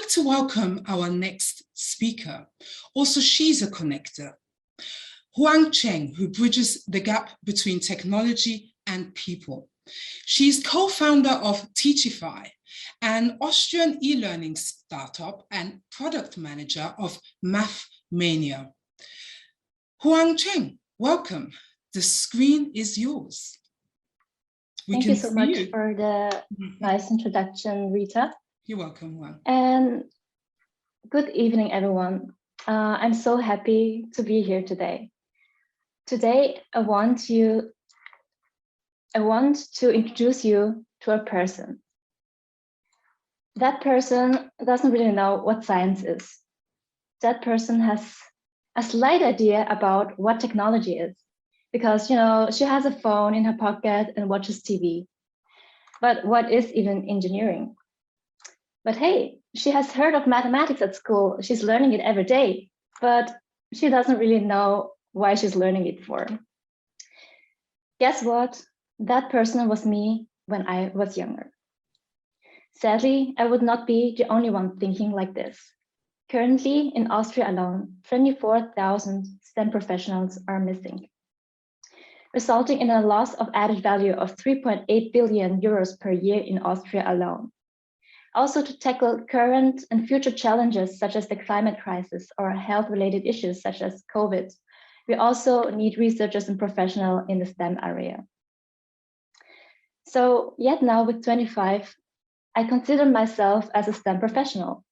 like to welcome our next speaker. Also, she's a connector. Cheng, who bridges the gap between technology and people. She's co-founder of Teachify, an Austrian e-learning startup and product manager of Mathmania. Cheng, welcome. The screen is yours. Thank you so much for the nice introduction, Rita. You're welcome, Huang. And good evening, everyone. I'm so happy to be here today. Today, I want to introduce you to a person. That person doesn't really know what science is. That person has a slight idea about what technology is, because she has a phone in her pocket and watches TV. But what is even engineering? But hey, she has heard of mathematics at school. She's learning it every day, but she doesn't really know why she's learning it for. Guess what? That person was me when I was younger. Sadly, I would not be the only one thinking like this. Currently, in Austria alone, 24,000 STEM professionals are missing, resulting in a loss of added value of 3.8 billion euros per year in Austria alone. Also, to tackle current and future challenges such as the climate crisis or health-related issues such as COVID, we also need researchers and professionals in the STEM area. So yet now with 25, I consider myself as a STEM professional.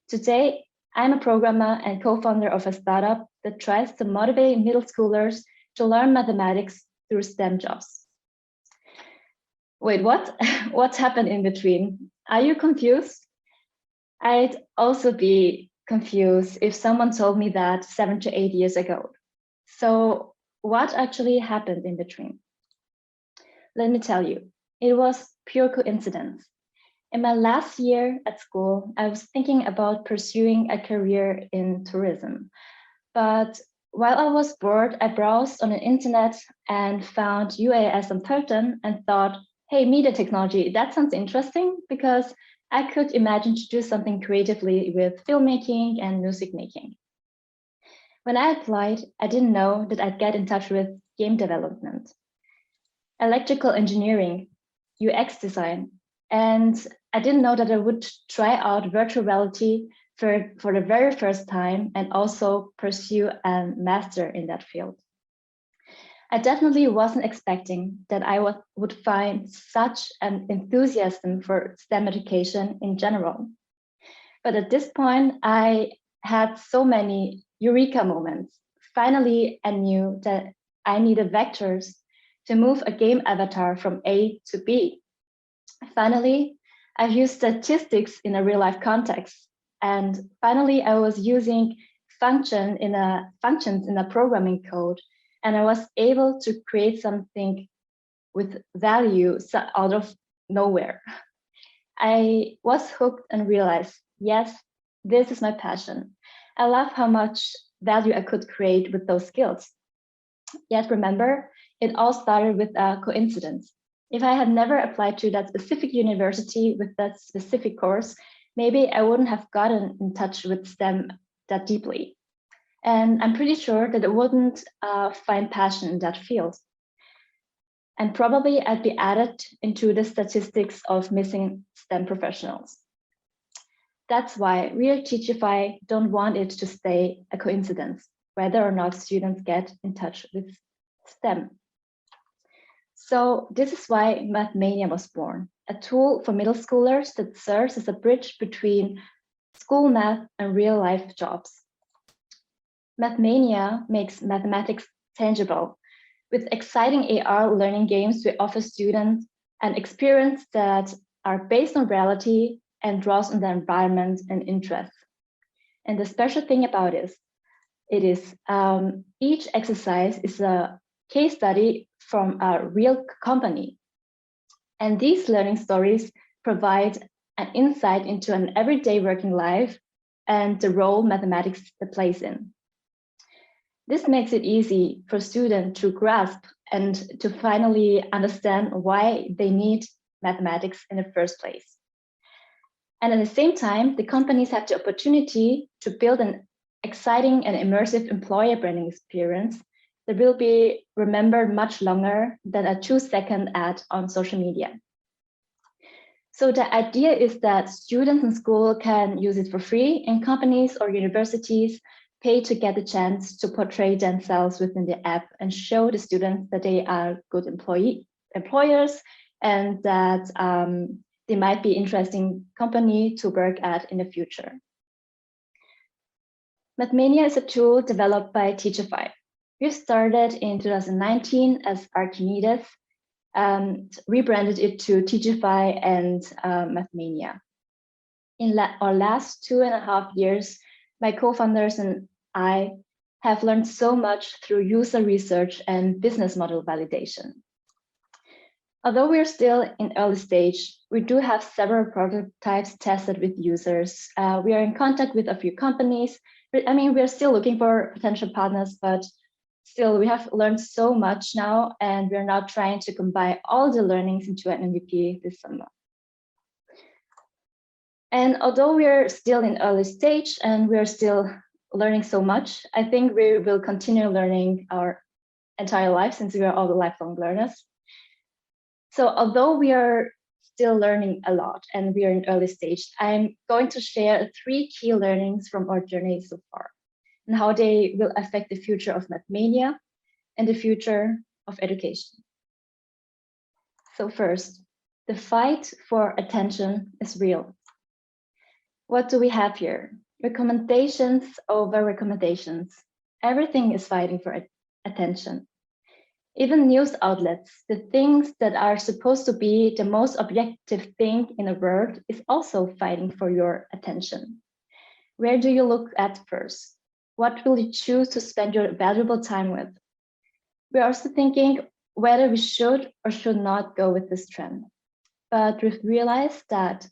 Today, I'm a programmer and co-founder of a startup that tries to motivate middle schoolers to learn mathematics through STEM jobs. Wait, what? What's happened in between? Are you confused? I'd also be confused if someone told me that 7 to 8 years ago. So what actually happened in between? Let me tell you, it was pure coincidence. In my last year at school, I was thinking about pursuing a career in tourism. But while I was bored, I browsed on the internet and found UAS on Peloton and thought, hey, media technology, that sounds interesting, because I could imagine to do something creatively with filmmaking and music making. When I applied, I didn't know that I'd get in touch with game development, electrical engineering, UX design, and I didn't know that I would try out virtual reality for the very first time and also pursue a master in that field. I definitely wasn't expecting that I would find such an enthusiasm for STEM education in general. But at this point, I had so many eureka moments. Finally, I knew that I needed vectors to move a game avatar from A to B. Finally, I've used statistics in a real-life context. And finally, I was using functions in a programming code, and I was able to create something with value out of nowhere. I was hooked and realized, yes, this is my passion. I love how much value I could create with those skills. Yet remember, it all started with a coincidence. If I had never applied to that specific university with that specific course, maybe I wouldn't have gotten in touch with STEM that deeply. And I'm pretty sure that I wouldn't find passion in that field. And probably I'd be added into the statistics of missing STEM professionals. That's why we at Teachify don't want it to stay a coincidence, whether or not students get in touch with STEM. So this is why Mathmania was born, a tool for middle schoolers that serves as a bridge between school math and real-life jobs. Mathmania makes mathematics tangible. With exciting AR learning games, we offer students an experience that are based on reality and draws on their environment and interests. And the special thing about it is each exercise is a case study from a real company. And these learning stories provide an insight into an everyday working life and the role mathematics plays in. This makes it easy for students to grasp and to finally understand why they need mathematics in the first place. And at the same time, the companies have the opportunity to build an exciting and immersive employer branding experience that will be remembered much longer than a 2-second ad on social media. So the idea is that students in school can use it for free, and companies or universities pay to get the chance to portray themselves within the app and show the students that they are good employers and that they might be interesting company to work at in the future. Mathmania is a tool developed by Teachify. We started in 2019 as Archimedes and rebranded it to Teachify and Mathmania. In our last 2.5 years, my co-founders and I have learned so much through user research and business model validation. Although we're still in early stage, we do have several prototypes tested with users. We are in contact with a few companies. I mean, we're still looking for potential partners, but still we have learned so much now, and we're now trying to combine all the learnings into an MVP this summer. And although we're still in early stage and we're still learning so much, I think we will continue learning our entire life since we are all lifelong learners. So although we are still learning a lot and we are in early stage, I'm going to share 3 key learnings from our journey so far and how they will affect the future of Mathmania and the future of education. So first, the fight for attention is real. What do we have here? Recommendations over recommendations. Everything is fighting for attention. Even news outlets, the things that are supposed to be the most objective thing in the world, is also fighting for your attention. Where do you look at first? What will you choose to spend your valuable time with? We're also thinking whether we should or should not go with this trend. But we've realized that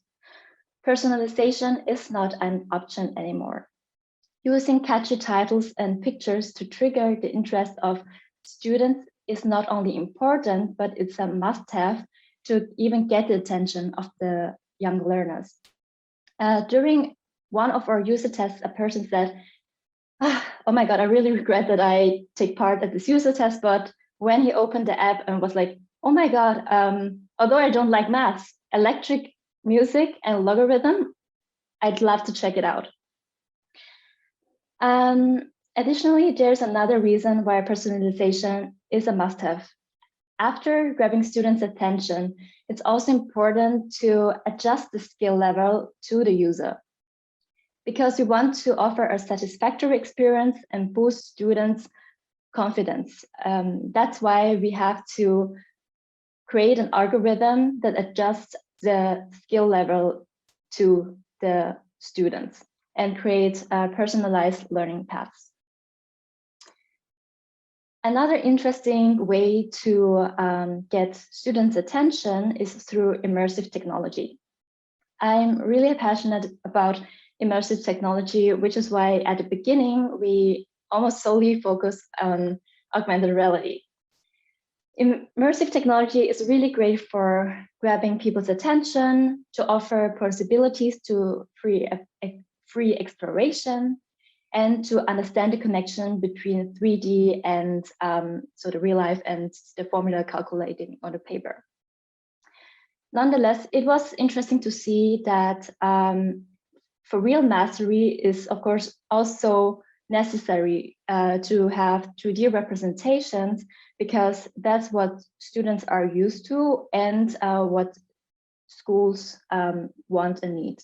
personalization is not an option anymore. Using catchy titles and pictures to trigger the interest of students is not only important, but it's a must-have to even get the attention of the young learners. During one of our user tests, a person said, "Oh my God, I really regret that I take part at this user test." But when he opened the app and was like, "Oh my God, although I don't like math, electric music and logarithm, I'd love to check it out." Additionally, there's another reason why personalization is a must-have. After grabbing students' attention, it's also important to adjust the skill level to the user, because we want to offer a satisfactory experience and boost students' confidence. That's why we have to create an algorithm that adjusts the skill level to the students and create personalized learning paths. Another interesting way to get students' attention is through immersive technology. I'm really passionate about immersive technology, which is why at the beginning, we almost solely focus on augmented reality. Immersive technology is really great for grabbing people's attention, to offer possibilities to free exploration, and to understand the connection between 3D and so the real life and the formula calculating on the paper. Nonetheless, it was interesting to see that for real mastery is, of course, also necessary to have 2D representations, because that's what students are used to and what schools want and need.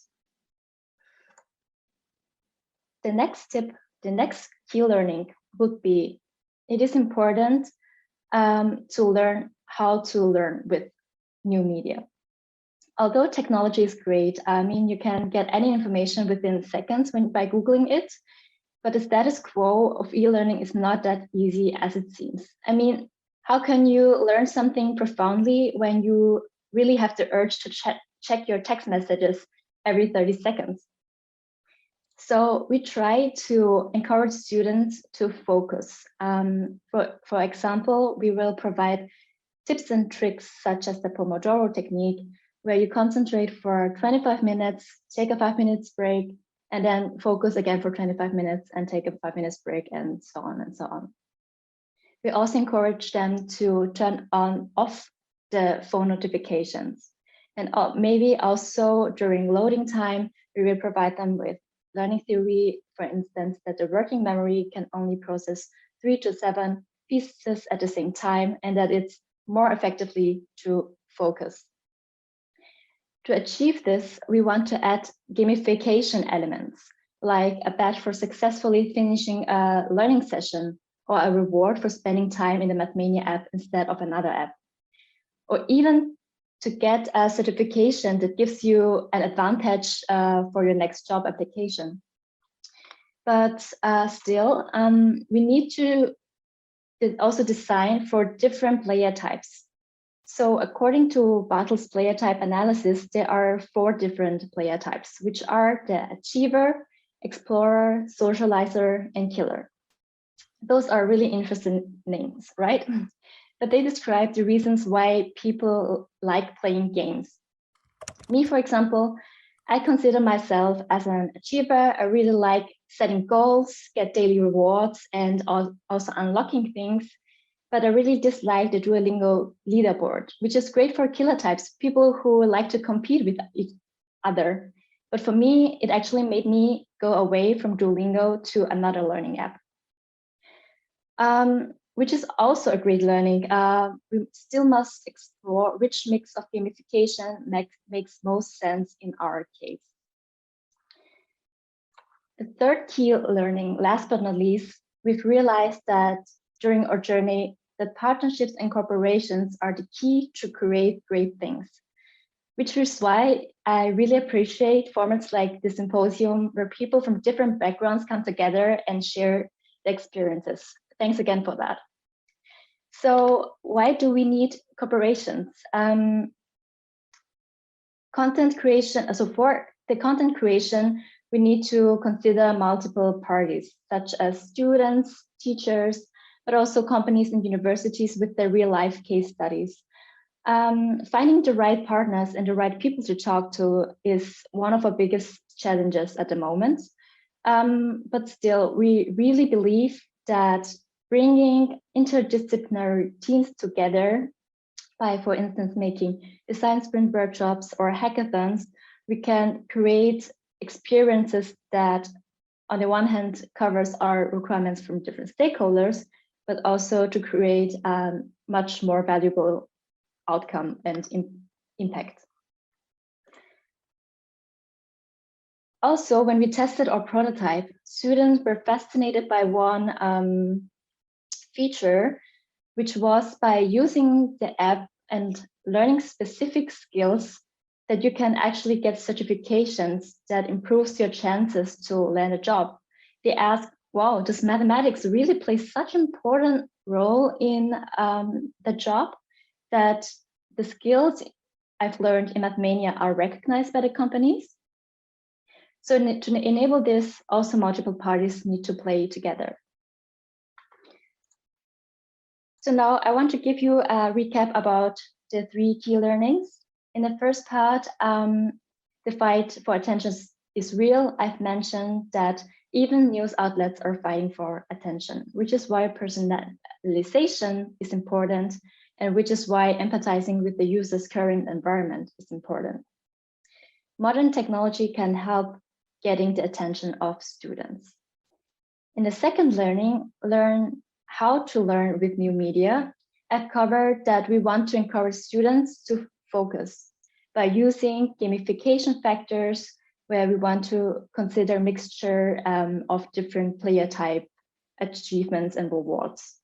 The next tip, the next key learning would be, it is important to learn how to learn with new media. Although technology is great, I mean, you can get any information within seconds by Googling it, but the status quo of e-learning is not that easy as it seems. I mean, how can you learn something profoundly when you really have the urge to check your text messages every 30 seconds? So we try to encourage students to focus. For example, we will provide tips and tricks such as the Pomodoro technique, where you concentrate for 25 minutes, take a 5 minutes break, and then focus again for 25 minutes and take a 5 minutes break, and so on and so on. We also encourage them to turn on off the phone notifications. And maybe also during loading time, we will provide them with learning theory, for instance, that the working memory can only process 3 to 7 pieces at the same time, and that it's more effectively to focus. To achieve this, we want to add gamification elements, like a badge for successfully finishing a learning session, or a reward for spending time in the Mathmania app instead of another app, or even to get a certification that gives you an advantage for your next job application. But still, we need to also design for different player types. So according to Bartle's player type analysis, there are 4 different player types, which are the achiever, explorer, socializer, and killer. Those are really interesting names, right? But they describe the reasons why people like playing games. Me, for example, I consider myself as an achiever. I really like setting goals, get daily rewards, and also unlocking things. But I really dislike the Duolingo leaderboard, which is great for killer types, people who like to compete with each other. But for me, it actually made me go away from Duolingo to another learning app. Which is also a great learning. We still must explore which mix of gamification makes most sense in our case. The third key learning, last but not least, we've realized that during our journey, that partnerships and corporations are the key to create great things, which is why I really appreciate formats like the symposium, where people from different backgrounds come together and share their experiences. Thanks again for that. So why do we need corporations? Content creation, so for the content creation, we need to consider multiple parties, such as students, teachers, but also companies and universities with their real life case studies. Finding the right partners and the right people to talk to is one of our biggest challenges at the moment. But still, we really believe that bringing interdisciplinary teams together by, for instance, making design sprint workshops or hackathons, we can create experiences that, on the one hand, covers our requirements from different stakeholders, but also to create a much more valuable outcome and impact. Also, when we tested our prototype, students were fascinated by one feature, which was by using the app and learning specific skills that you can actually get certifications that improves your chances to land a job. They ask, wow, does mathematics really play such an important role in the job that the skills I've learned in Mathmania are recognized by the companies? So to enable this, also multiple parties need to play together. So now I want to give you a recap about the 3 key learnings. In the first part, the fight for attention is real. I've mentioned that even news outlets are fighting for attention, which is why personalization is important, and which is why empathizing with the user's current environment is important. Modern technology can help getting the attention of students. In the second learning, learn how to learn with new media. I've covered that we want to encourage students to focus by using gamification factors, where we want to consider mixture of different player type achievements and rewards.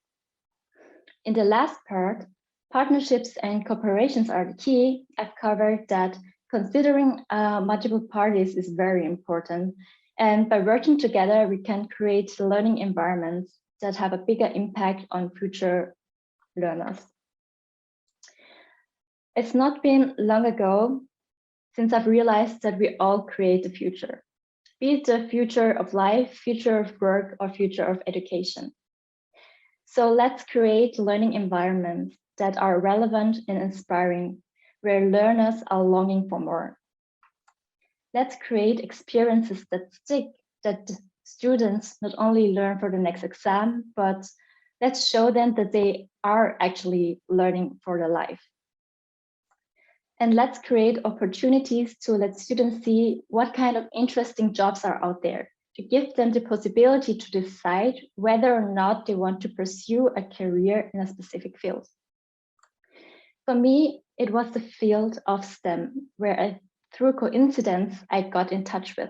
In the last part, partnerships and cooperations are the key. I've covered that considering multiple parties is very important. And by working together, we can create learning environments that have a bigger impact on future learners. It's not been long ago since I've realized that we all create the future, be it the future of life, future of work, or future of education. So let's create learning environments that are relevant and inspiring, where learners are longing for more. Let's create experiences that stick, that students not only learn for the next exam, but let's show them that they are actually learning for their life. And let's create opportunities to let students see what kind of interesting jobs are out there, to give them the possibility to decide whether or not they want to pursue a career in a specific field. For me, it was the field of STEM, where through coincidence, I got in touch with.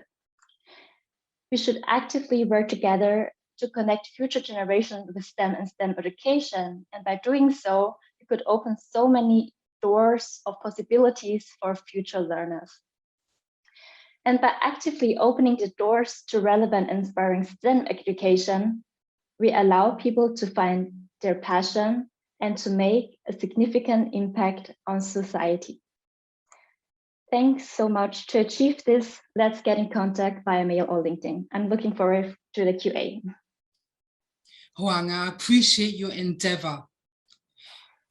We should actively work together to connect future generations with STEM and STEM education. And by doing so, we could open so many doors of possibilities for future learners. And by actively opening the doors to relevant and inspiring STEM education, we allow people to find their passion and to make a significant impact on society. Thanks so much. To achieve this, let's get in contact via mail or LinkedIn. I'm looking forward to the QA. Huang, I appreciate your endeavor.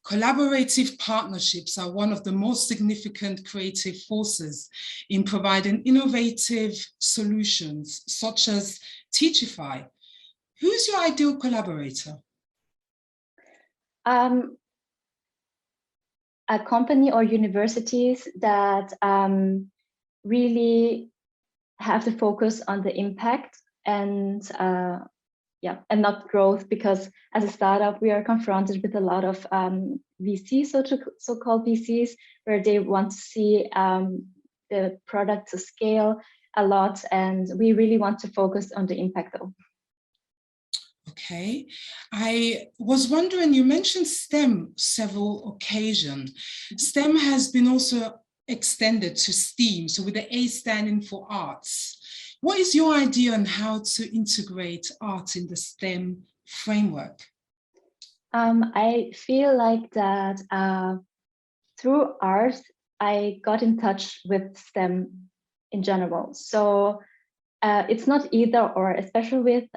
Collaborative partnerships are one of the most significant creative forces in providing innovative solutions, such as Teachify. Who's your ideal collaborator? A company or universities that really have the focus on the impact and and not growth, because as a startup, we are confronted with a lot of VCs, so-called VCs, where they want to see the product to scale a lot, and we really want to focus on the impact though. Okay, I was wondering, you mentioned STEM several occasions. STEM has been also extended to STEAM, so with the A standing for arts. What is your idea on how to integrate art in the STEM framework? I feel like that through art, I got in touch with STEM in general. So it's not either or, especially with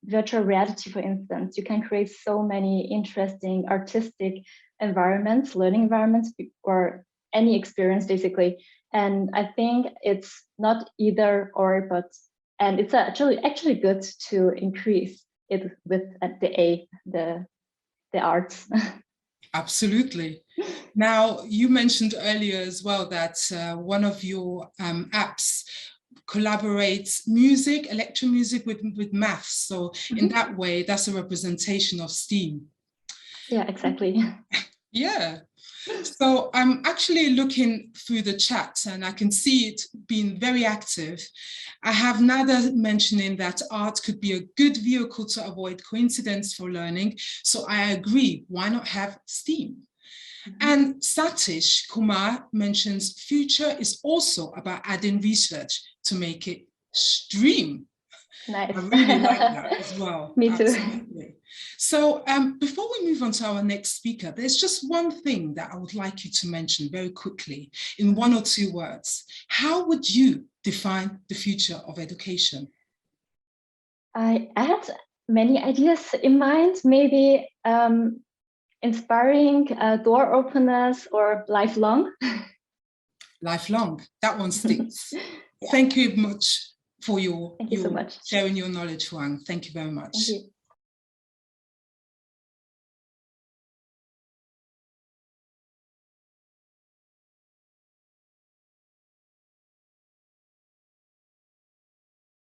virtual reality, for instance. You can create so many interesting artistic environments, learning environments, or any experience basically. And I think it's not either or, and it's actually good to increase it with the arts. Absolutely. Now, you mentioned earlier as well that one of your apps collaborates music, electromusic with maths. So in that way, that's a representation of STEAM. Yeah, exactly. Yeah. So I'm actually looking through the chat and I can see it being very active. I have Nada mentioning that art could be a good vehicle to avoid coincidence for learning. So I agree, why not have STEAM? And Satish Kumar mentions future is also about adding research to make it stream. Nice. I really like that as well. Me too. Absolutely. So before we move on to our next speaker, there's just one thing that I would like you to mention very quickly in 1 or 2 words. How would you define the future of education? I had many ideas in mind, maybe inspiring, door openers, or lifelong. Lifelong, that one sticks. Yeah. Thank you much for Thank you so much. sharing your knowledge, Huang. Thank you very much. Thank you.